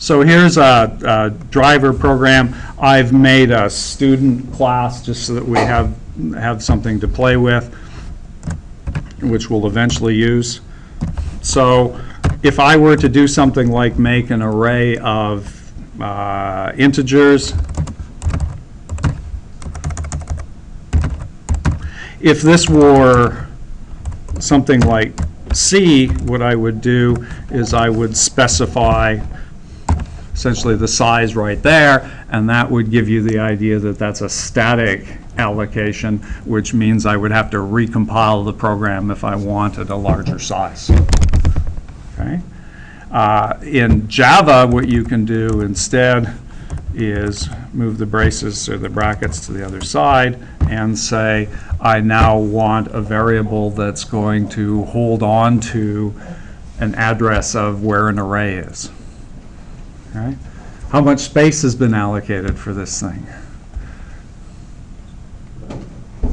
So here's a driver program. I've made a student class just so that we have something to play with, which we'll eventually use. So if I were to do something like make an array of integers, if this were something like C, what I would do is I would specify essentially the size right there, and that would give you the idea that that's a static allocation, which means I would have to recompile the program if I wanted a larger size. Okay. In Java, what you can do instead is move the braces or the brackets to the other side and say, I now want a variable that's going to hold on to an address of where an array is. Okay. How much space has been allocated for this thing?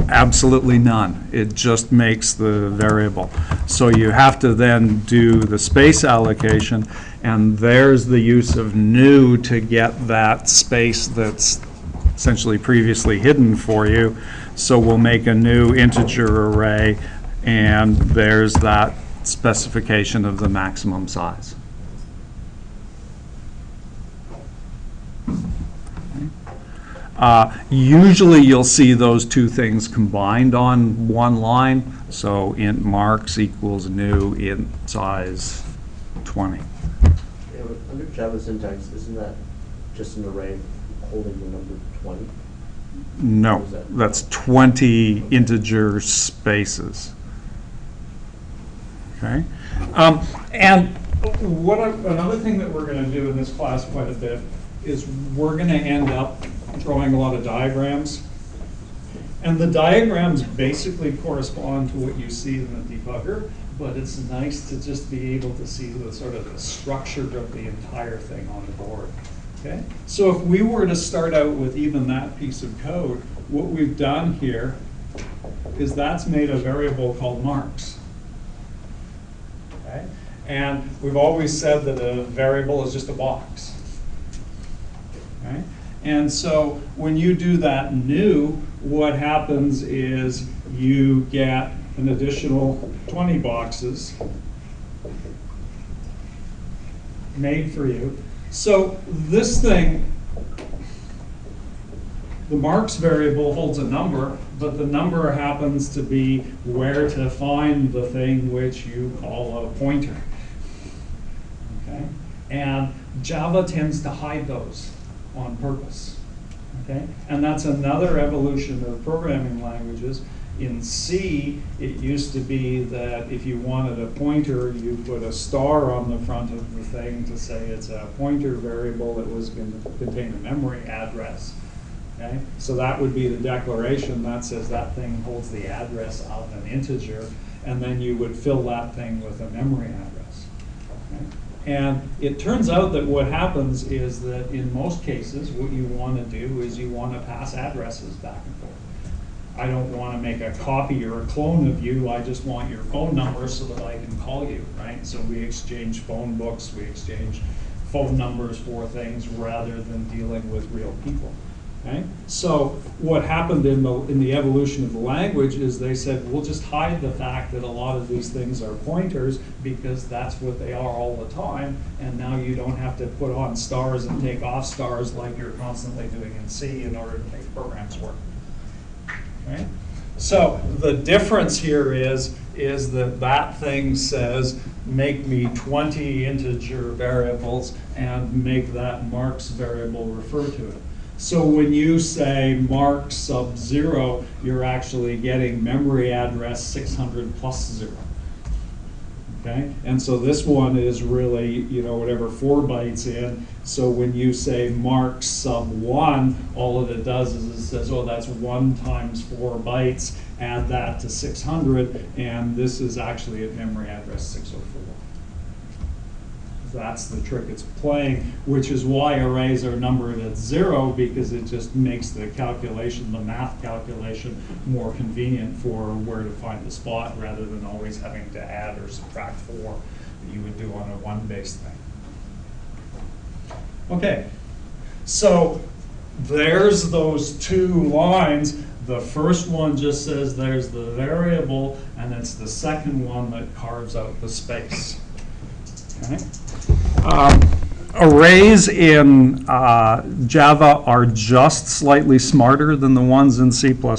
Absolutely none. It just makes the variable. So you have to then do the space allocation, and there's the use of new to get that space that's essentially previously hidden for you. So we'll make a new integer array, and there's that specification of the maximum size. Usually you'll see those two things combined on one line. So int marks equals new int size 20. Yeah, but under Java syntax, isn't that just an array holding the number 20? No, that's 20 integer spaces. Okay. And another thing that we're going to do in this class quite a bit is we're going to end up drawing a lot of diagrams. And the diagrams basically correspond to what you see in the debugger, but it's nice to just be able to see the sort of the structure of the entire thing on the board. Okay? So if we were to start out with even that piece of code, what we've done here is that's made a variable called marks. Okay? And we've always said that a variable is just a box. Okay? And so when you do that new, what happens is you get an additional 20 boxes made for you. So this thing, the marks variable holds a number, but the number happens to be where to find the thing which you call a pointer. Okay? And Java tends to hide those on purpose. Okay? And that's another evolution of programming languages. In C, it used to be that if you wanted a pointer, you put a star on the front of the thing to say it's a pointer variable that was going to contain a memory address. Okay? So that would be the declaration that says that thing holds the address of an integer, and then you would fill that thing with a memory address. Okay? And it turns out that what happens is that in most cases, what you want to do is you want to pass addresses back and forth. I don't want to make a copy or a clone of you. I just want your phone number so that I can call you, right? So we exchange phone books, we exchange phone numbers for things rather than dealing with real people. Okay? So what happened in the evolution of the language is they said, we'll just hide the fact that a lot of these things are pointers because that's what they are all the time, and now you don't have to put on stars and take off stars like you're constantly doing in C in order to make programs work. Okay? So the difference here is that that thing says, make me 20 integer variables and make that marks variable refer to it. So when you say mark sub 0, you're actually getting memory address 600 plus 0. Okay? And so this one is really, you know, whatever 4 bytes in. So when you say mark sub 1, all that it does is it says, oh, that's 1 times 4 bytes, add that to 600, and this is actually at memory address 604. That's the trick it's playing, which is why arrays are numbered at 0, because it just makes the calculation, the math calculation, more convenient for where to find the spot rather than always having to add or subtract 4 that you would do on a 1-based thing. Okay, so there's those two lines. The first one just says there's the variable, and it's the second one that carves out the space. Okay. Arrays in Java are just slightly smarter than the ones in C++, or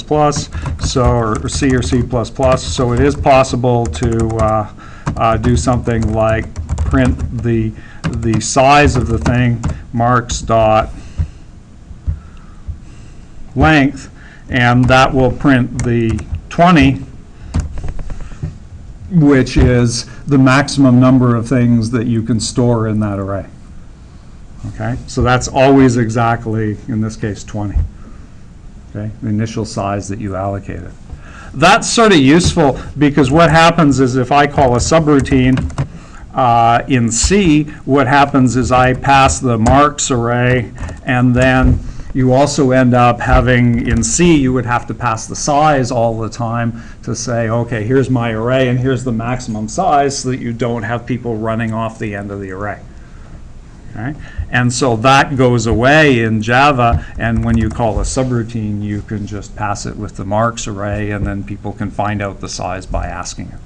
C or C++, so it is possible to do something like print the size of the thing, marks dot length, and that will print the 20, which is the maximum number of things that you can store in that array. Okay, so that's always exactly, in this case, 20. Okay, the initial size that you allocated. That's sort of useful because what happens is if I call a subroutine in C, what happens is I pass the marks array, and then you also end up having, in C, you would have to pass the size all the time to say, okay, here's my array and here's the maximum size, so that you don't have people running off the end of the array. Okay? And so that goes away in Java, and when you call a subroutine, you can just pass it with the marks array, and then people can find out the size by asking it.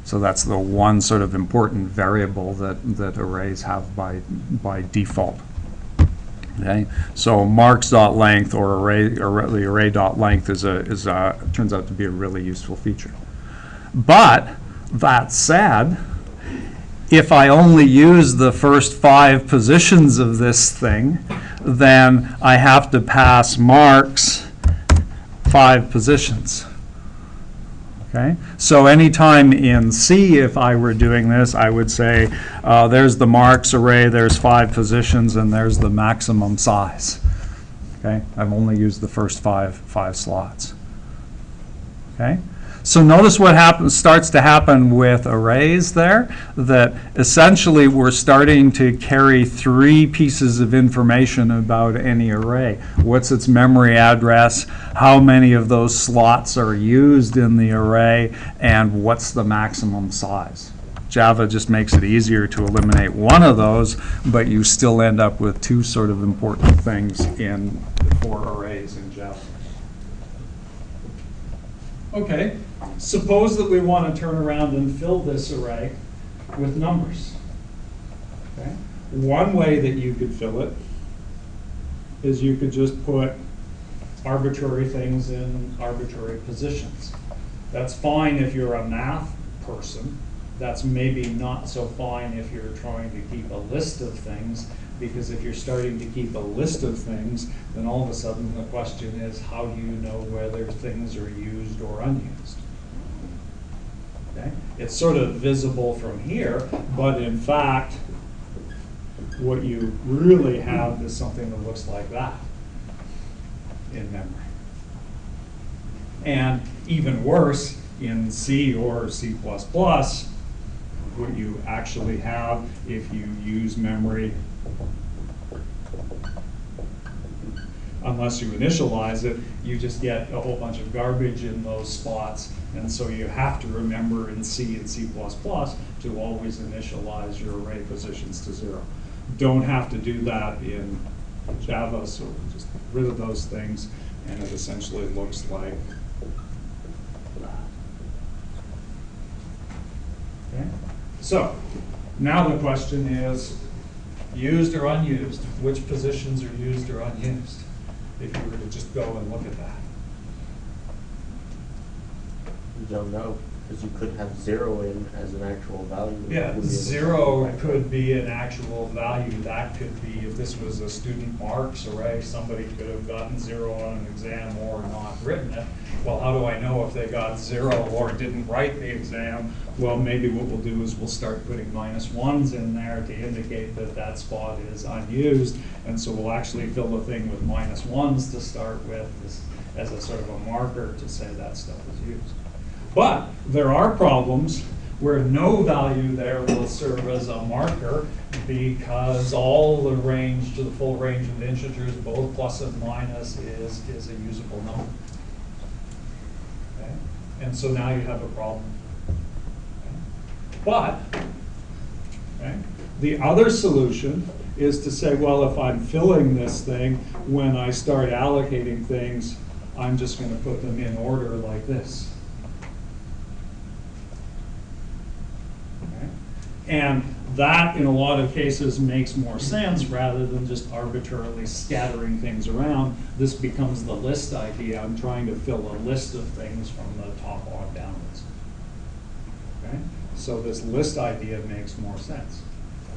So that's the one sort of important variable that arrays have by default. Okay, so marks.length or the array.length turns out to be a really useful feature. But that said, if I only use the first 5 positions of this thing, then I have to pass marks 5 positions. Okay, so anytime in C, if I were doing this, I would say there's the marks array, there's 5 positions, and there's the maximum size. Okay, I've only used the first five slots. Okay, so notice what starts to happen with arrays there, that essentially we're starting to carry 3 pieces of information about any array. What's its memory address, how many of those slots are used in the array, and what's the maximum size. Java just makes it easier to eliminate one of those, but you still end up with 2 sort of important things for arrays in Java. Okay, suppose that we want to turn around and fill this array with numbers. Okay? One way that you could fill it is you could just put arbitrary things in arbitrary positions. That's fine if you're a math person. That's maybe not so fine if you're trying to keep a list of things, because if you're starting to keep a list of things, then all of a sudden the question is, how do you know whether things are used or unused? Okay? It's sort of visible from here, but in fact, what you really have is something that looks like that in memory. And even worse, in C or C++, what you actually have if you use memory, unless you initialize it, you just get a whole bunch of garbage in those spots. And so you have to remember in C and C++ to always initialize your array positions to 0. Don't have to do that in Java, so just get rid of those things, and it essentially looks like that. Okay? So now the question is, used or unused? Which positions are used or unused? If you were to just go and look at that. You don't know, because you could have 0 in as an actual value. Yeah, 0 could be an actual value. That could be, if this was a student marks array, somebody could have gotten 0 on an exam or not written it. Well, how do I know if they got 0 or didn't write the exam? Well, maybe what we'll do is we'll start putting -1s in there to indicate that that spot is unused, and so we'll actually fill the thing with -1s to start with as a sort of a marker to say that stuff is used. But there are problems where no value there will serve as a marker, because all the range, to the full range of integers, both plus and minus, is a usable number. Okay? And so now you have a problem. Okay? But okay, the other solution is to say, well, if I'm filling this thing, when I start allocating things, I'm just going to put them in order like this. Okay? And that, in a lot of cases, makes more sense rather than just arbitrarily scattering things around. This becomes the list idea. I'm trying to fill a list of things from the top on downwards. Okay? So this list idea makes more sense.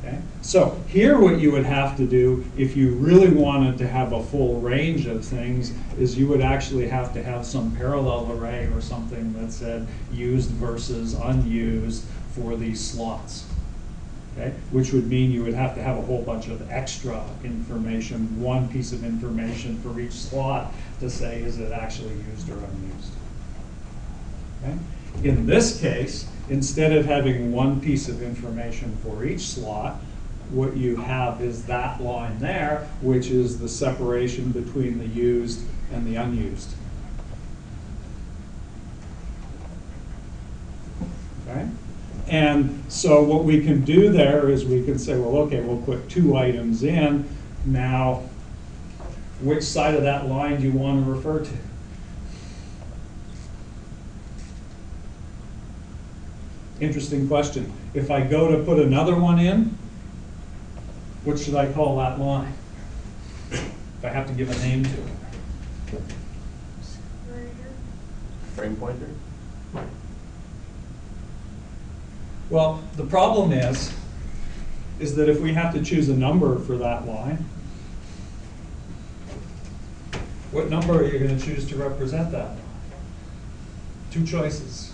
Okay? So here what you would have to do if you really wanted to have a full range of things is you would actually have to have some parallel array or something that said used versus unused for these slots. Okay? Which would mean you would have to have a whole bunch of extra information, one piece of information for each slot to say is it actually used or unused. Okay? In this case, instead of having one piece of information for each slot, what you have is that line there, which is the separation between the used and the unused. Okay? And so what we can do there is we can say, well, okay, we'll put 2 items in. Now, which side of that line do you want to refer to? Interesting question. If I go to put another one in, what should I call that line? If I have to give a name to it. Frame pointer? Well, the problem is that if we have to choose a number for that line, what number are you going to choose to represent that line? 2 choices.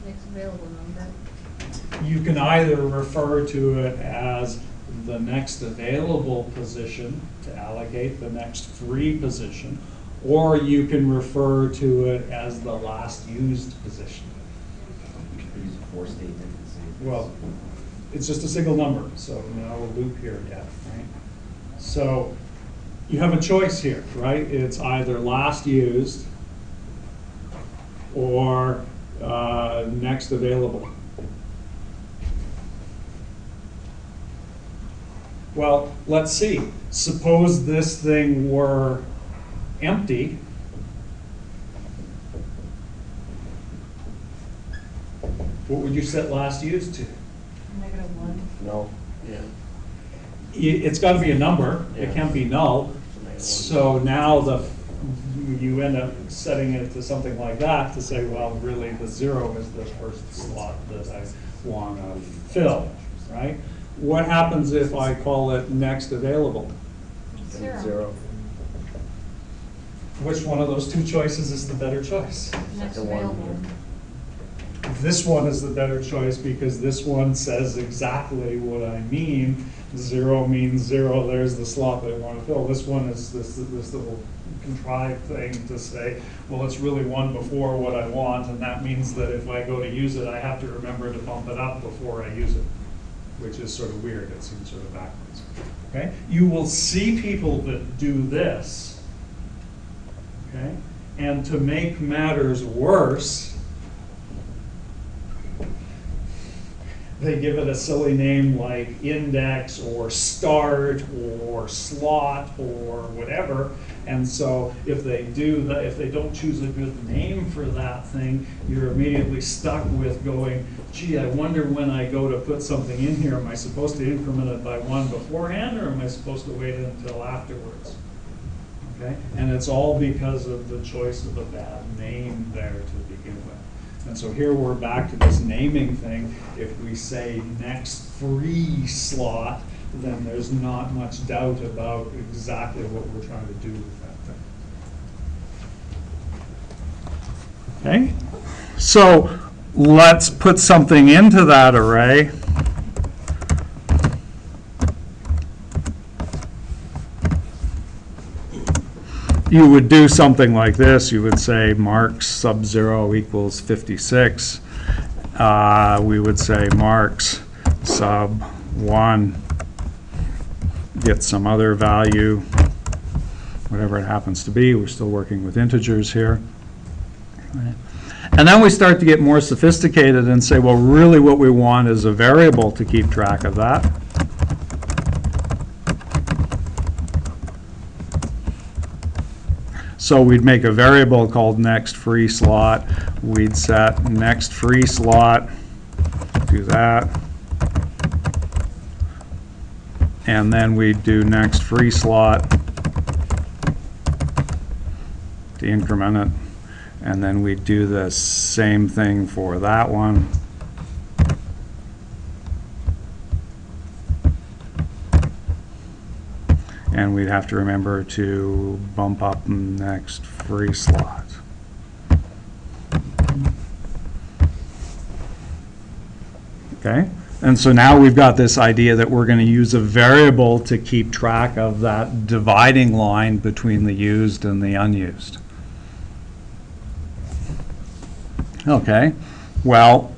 Next available number. You can either refer to it as the next available position to allocate the next free position, or you can refer to it as the last used position. You could use a for statement and say. Well, it's just a single number, so no loop here yet, right? So you have a choice here, right? It's either last used or next available. Well, let's see. Suppose this thing were empty. What would you set last used to? -1. No. Yeah. It's got to be a number. It Yeah. can't be null. So now you end up setting it to something like that to say, well, really the 0 is the first slot that I want to fill, right? What happens if I call it next available? 0. Which one of those 2 choices is the better choice? Next Second one. available. This one is the better choice because this one says exactly what I mean. 0 means 0, there's the slot that I want to fill. This one is this little contrived thing to say, well, it's really one before what I want, and that means that if I go to use it, I have to remember to bump it up before I use it, which is sort of weird. It seems sort of backwards. Okay? You will see people that do this, okay? And to make matters worse, they give it a silly name like index or start or slot or whatever. And so if they do that, if they don't choose a good name for that thing, you're immediately stuck with going, gee, I wonder when I go to put something in here, am I supposed to increment it by 1 beforehand or am I supposed to wait until afterwards? Okay? And it's all because of the choice of a bad name there to begin with. And so here we're back to this naming thing. If we say next free slot, then there's not much doubt about exactly what we're trying to do with that thing. Okay? So let's put something into that array. You would do something like this. You would say marks sub 0 equals 56. We would say marks sub 1 get some other value, whatever it happens to be. We're still working with integers here. And then we start to get more sophisticated and say, well, really what we want is a variable to keep track of that. So we'd make a variable called next free slot. We'd set next free slot, do that. And then we'd do next free slot to increment it. And then we'd do the same thing for that one. And we'd have to remember to bump up next free slot. Okay? And so now we've got this idea that we're going to use a variable to keep track of that dividing line between the used and the unused. Okay, well,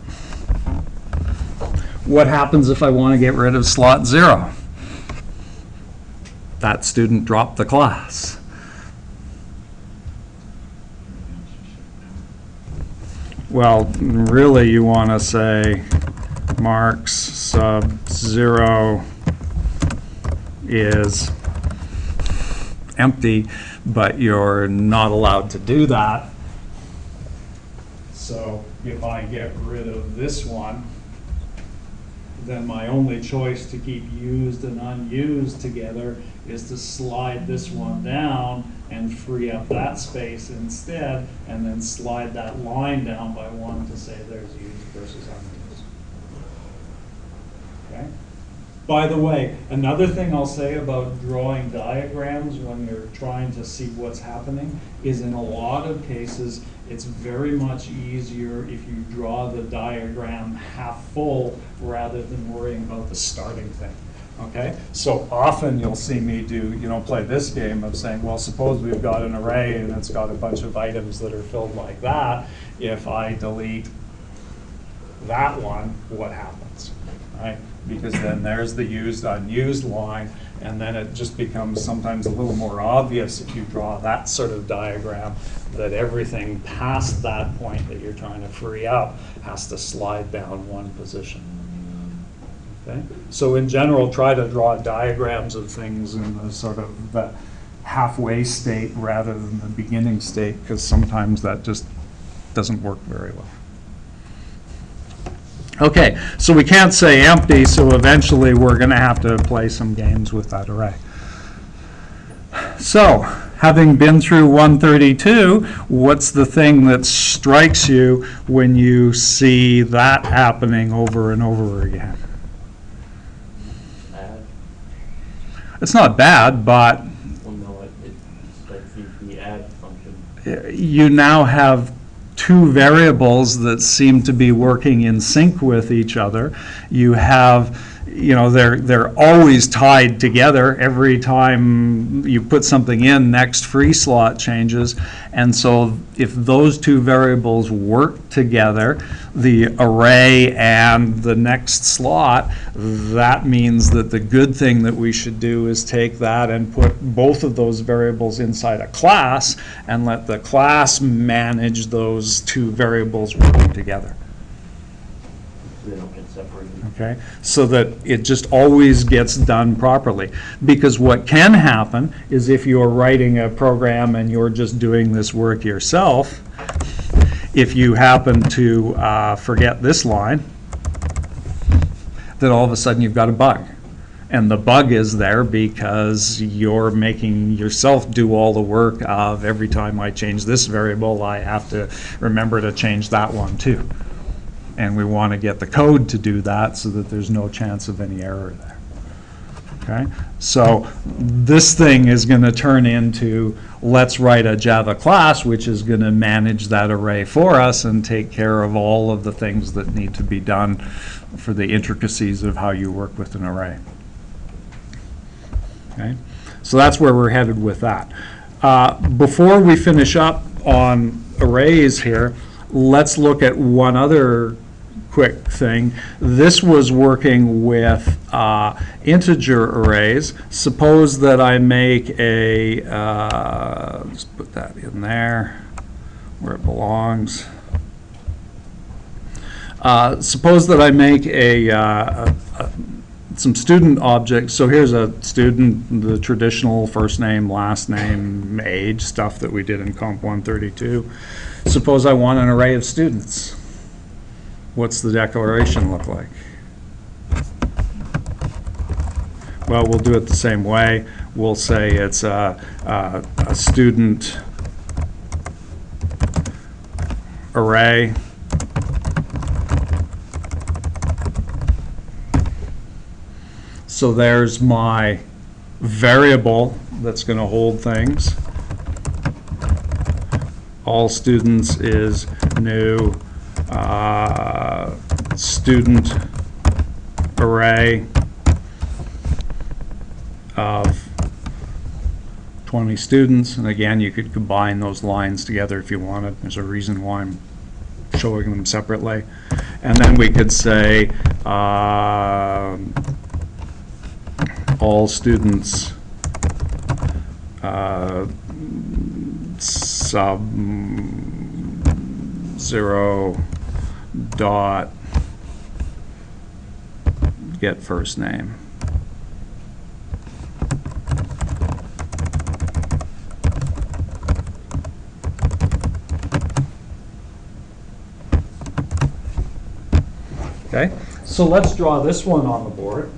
what happens if I want to get rid of slot 0? That student dropped the class. Well, really you want to say marks sub 0 is empty, but you're not allowed to do that. So if I get rid of this one, then my only choice to keep used and unused together is to slide this one down and free up that space instead, and then slide that line down by 1 to say there's used versus unused. Okay? By the way, another thing I'll say about drawing diagrams when you're trying to see what's happening is in a lot of cases, it's very much easier if you draw the diagram half full rather than worrying about the starting thing. Okay? So often you'll see me play this game of saying, well, suppose we've got an array and it's got a bunch of items that are filled like that. If I delete that one, what happens? Right? Because then there's the used, unused line, and then it just becomes sometimes a little more obvious if you draw that sort of diagram that everything past that point that you're trying to free up has to slide down one position. Okay? So in general, try to draw diagrams of things in the sort of the halfway state rather than the beginning state, because sometimes that just doesn't work very well. Okay, so we can't say empty, so eventually we're going to have to play some games with that array. So, having been through 132, what's the thing that strikes you when you see that happening over and over again? Add. It's not bad, but Well, no, it's like the add function. you now have two variables that seem to be working in sync with each other. You have, they're always tied together. Every time you put something in, next free slot changes. And so if those two variables work together, the array and the next slot, that means that the good thing that we should do is take that and put both of those variables inside a class and let the class manage those two variables working together. They don't get separated. Okay, so that it just always gets done properly. Because what can happen is if you're writing a program and you're just doing this work yourself, if you happen to forget this line, then all of a sudden you've got a bug. And the bug is there because you're making yourself do all the work of every time I change this variable, I have to remember to change that one too. And we want to get the code to do that so that there's no chance of any error there. Okay? So this thing is going to turn into, let's write a Java class which is going to manage that array for us and take care of all of the things that need to be done for the intricacies of how you work with an array. Okay? So that's where we're headed with that. Before we finish up on arrays here, let's look at one other quick thing. This was working with integer arrays. Suppose that I make a, let's put that in there where it belongs. Suppose that I make a some student objects. So here's a student, the traditional first name, last name, age, stuff that we did in Comp132. Suppose I want an array of students. What's the declaration look like? Well, we'll do it the same way. We'll say it's a student array so there's my variable that's going to hold things. All students is new student array of 20 students, and again you could combine those lines together if you wanted. There's a reason why I'm showing them separately. And then we could say all students sub 0 dot get first name. Okay, so let's draw this one on the board.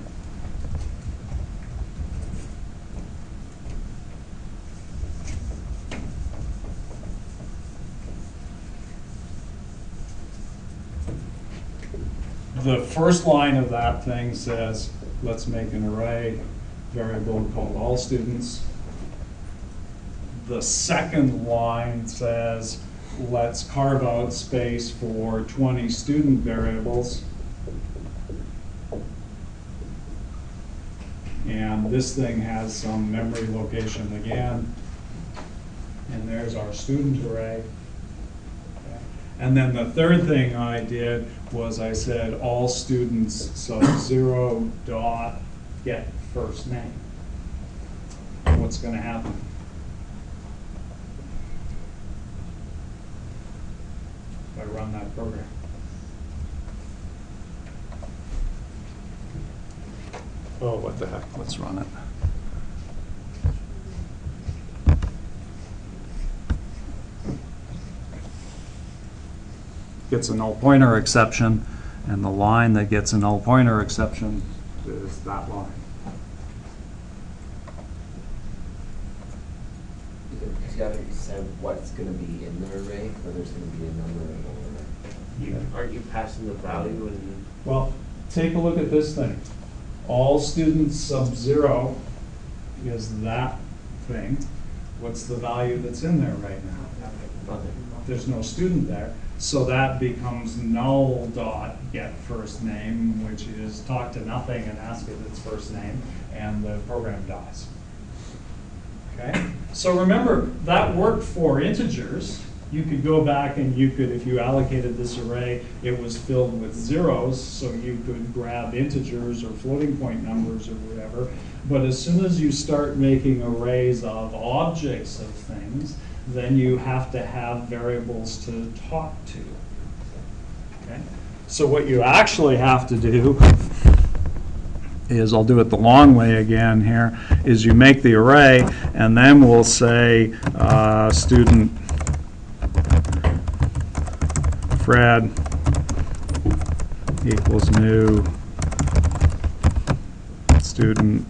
The first line of that thing says, let's make an array variable called all students. The second line says, let's carve out space for 20 student variables. And this thing has some memory location again. And there's our student array. Okay. And then the third thing I did was I said all students sub 0 dot get first name. What's going to happen? If I run that program. Oh, what the heck, let's run it. Gets a null pointer exception, and the line that gets a null pointer exception is that line. Because you haven't said what's going to be in the array, whether there's going to be a number in the array. Aren't you passing the value and? Well, take a look at this thing. All students sub 0 is that thing. What's the value that's in there right now? Nothing. There's no student there. So that becomes null dot get first name, which is talk to nothing and ask it its first name, and the program dies. Okay? So remember, that worked for integers. You could go back and you could, if you allocated this array, it was filled with zeros, so you could grab integers or floating point numbers or whatever. But as soon as you start making arrays of objects of things, then you have to have variables to talk to. Okay? So what you actually have to do is, I'll do it the long way again here, is you make the array, and then we'll say student Fred equals new student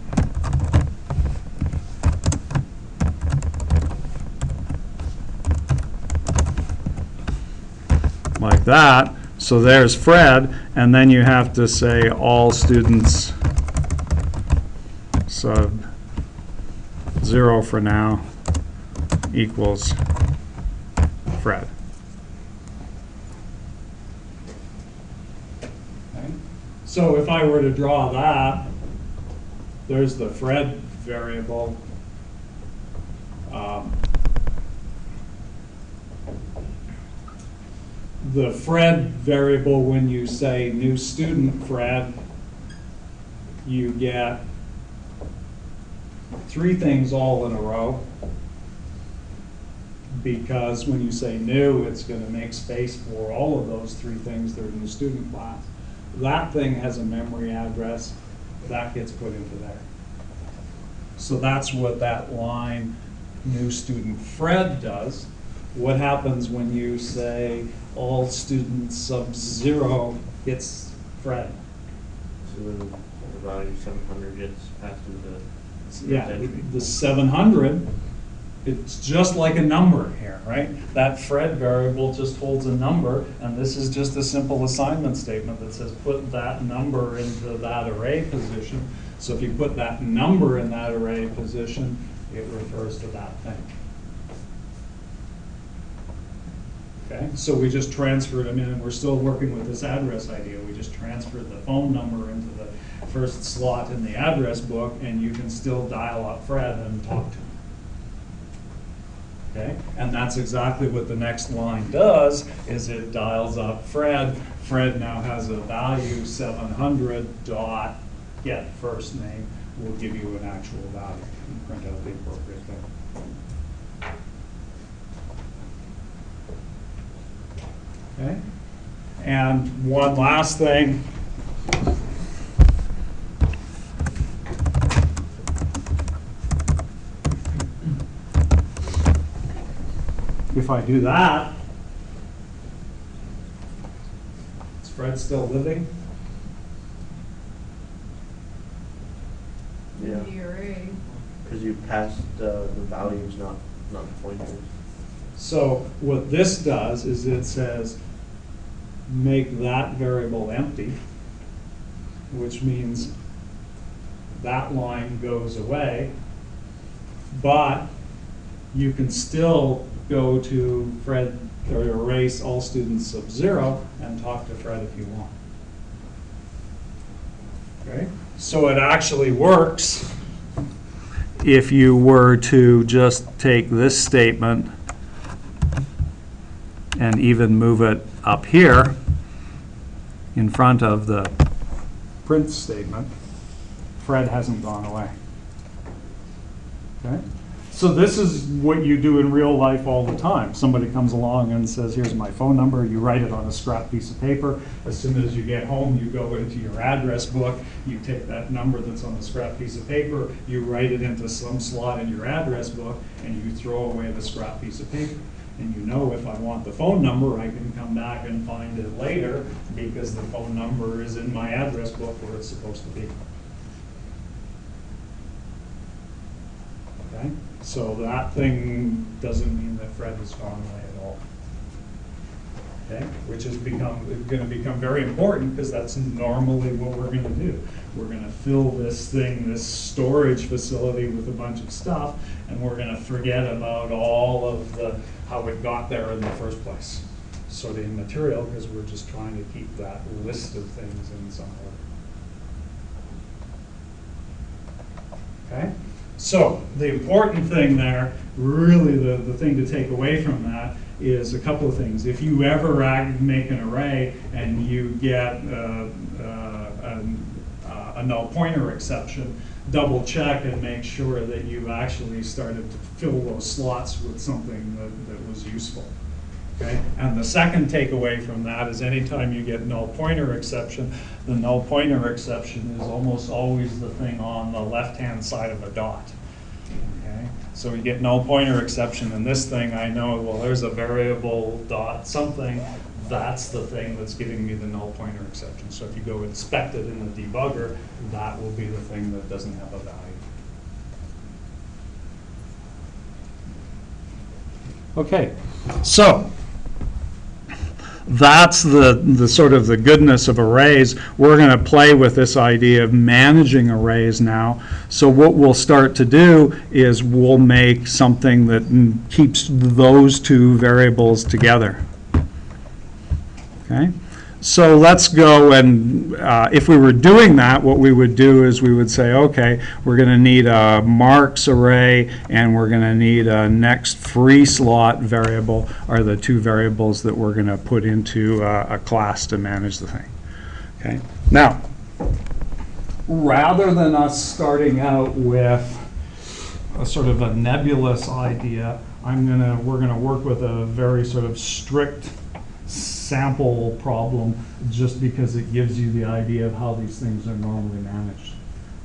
like that. So there's Fred, and then you have to say all students sub 0 for now equals Fred. Okay. So if I were to draw that, there's the Fred variable. The Fred variable, when you say new student Fred, you get 3 things all in a row, because when you say new, it's going to make space for all of those 3 things that are in the student class. That thing has a memory address. that gets put into there. So that's what that line, new student Fred does. What happens when you say all students sub 0 gets Fred? So then the value 700 gets passed into Yeah, entry. the 700, it's just like a number here, right? That Fred variable just holds a number, and this is just a simple assignment statement that says put that number into that array position. So if you put that number in that array position, it refers to that thing. Okay, so we just transferred them in, and we're still working with this address idea. We just transferred the phone number into the first slot in the address book, and you can still dial up Fred and talk to him. Okay, and that's exactly what the next line does, is it dials up Fred. Fred now has a value 700 dot get first name will give you an actual value and print out the appropriate thing. Okay, and one last thing. If I do that, is Fred still living? Yeah, The array. because you passed the values, not the pointers. So what this does is it says, make that variable empty, which means that line goes away, but you can still go to Fred, or erase all students sub 0 and talk to Fred if you want. Okay, so it actually works if you were to just take this statement and even move it up here in front of the print statement. Fred hasn't gone away. Okay? So this is what you do in real life all the time. Somebody comes along and says, here's my phone number. You write it on a scrap piece of paper. As soon as you get home, you go into your address book. You take that number that's on the scrap piece of paper. You write it into some slot in your address book, and you throw away the scrap piece of paper. And you know, if I want the phone number, I can come back and find it later because the phone number is in my address book where it's supposed to be. Okay? So that thing doesn't mean that Fred has gone away at all. Okay? Which is going to become very important because that's normally what we're going to do. We're going to fill this thing, this storage facility with a bunch of stuff, and we're going to forget about all of the how it got there in the first place. Sorting material, because we're just trying to keep that list of things in some order. Okay? So the important thing there, really the thing to take away from that is a couple of things. If you ever make an array and you get a null pointer exception, double check and make sure that you actually started to fill those slots with something that was useful. Okay? And the second takeaway from that is anytime you get null pointer exception, the null pointer exception is almost always the thing on the left-hand side of a dot. Okay? So you get null pointer exception in this thing, I know, well, there's a variable dot something, that's the thing that's giving me the null pointer exception. So if you go inspect it in the debugger, that will be the thing that doesn't have a value. Okay, so that's the sort of the goodness of arrays. We're going to play with this idea of managing arrays now. So what we'll start to do is we'll make something that keeps those two variables together. Okay? So let's go and if we were doing that, what we would do is we would say, okay, we're going to need a marks array and we're going to need a next free slot variable are the two variables that we're going to put into a class to manage the thing. Okay. Now, rather than us starting out with a sort of a nebulous idea, we're going to work with a very sort of strict sample problem just because it gives you the idea of how these things are normally managed.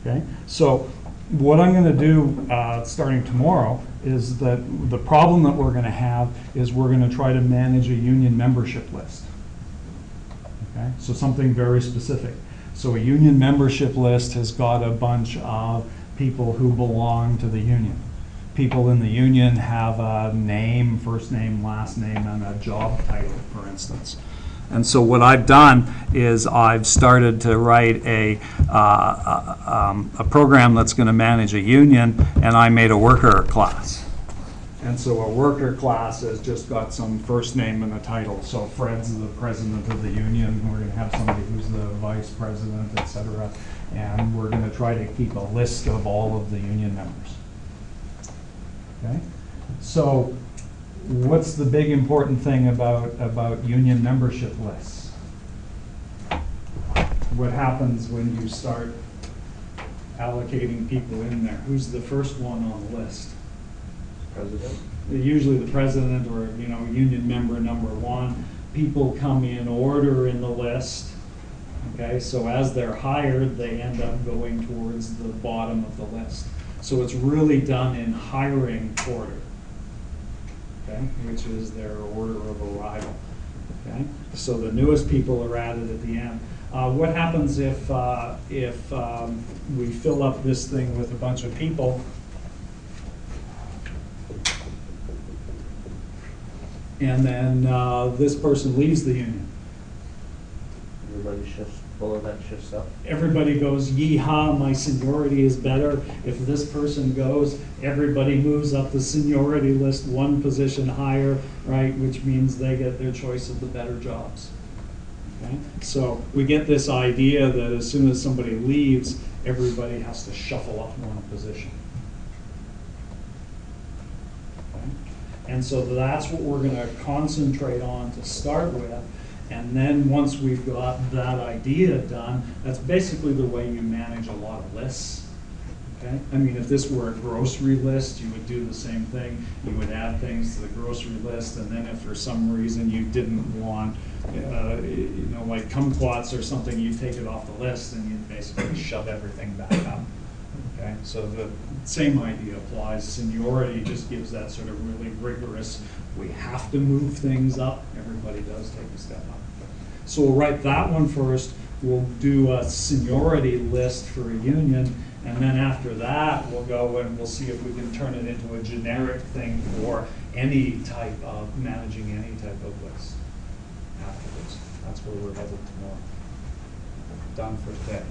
Okay, so what I'm gonna do, starting tomorrow, is that the problem that we're gonna have is we're gonna try to manage a union membership list. Okay, so something very specific. So a union membership list has got a bunch of people who belong to the union. People in the union have a name, first name, last name, and a job title, for instance. And so what I've done is I've started to write a program that's going to manage a union, and I made a worker class. And so a worker class has just got some first name and a title. So Fred's the president of the union. We're going to have somebody who's the vice president, et cetera. And we're going to try to keep a list of all of the union members. Okay? So what's the big important thing about union membership lists? What happens when you start allocating people in there? Who's the first one on the list? President? Usually the president or, union member number one. People come in order in the list. Okay, so as they're hired, they end up going towards the bottom of the list. So it's really done in hiring order, okay, which is their order of arrival. Okay, so the newest people are added at the end. What happens if we fill up this thing with a bunch of people and then this person leaves the union? Everybody shifts, all of that shifts up. Everybody goes, yee-haw, my seniority is better. If this person goes, everybody moves up the seniority list one position higher, right? Which means they get their choice of the better jobs. Okay? So we get this idea that as soon as somebody leaves, everybody has to shuffle up one position. Okay? And so that's what we're going to concentrate on to start with. And then once we've got that idea done, that's basically the way you manage a lot of lists. Okay? I mean, if this were a grocery list, you would do the same thing. You would add things to the grocery list, and then if for some reason you didn't want, like kumquats or something, you'd take it off the list and you'd basically shove everything back up. Okay? So the same idea applies. Seniority just gives that sort of really rigorous, we have to move things up. Everybody does take a step up. So we'll write that one first. We'll do a seniority list for a union. And then after that, we'll go and we'll see if we can turn it into a generic thing for any type of, managing any type of list afterwards. That's where we're headed tomorrow. Done for today.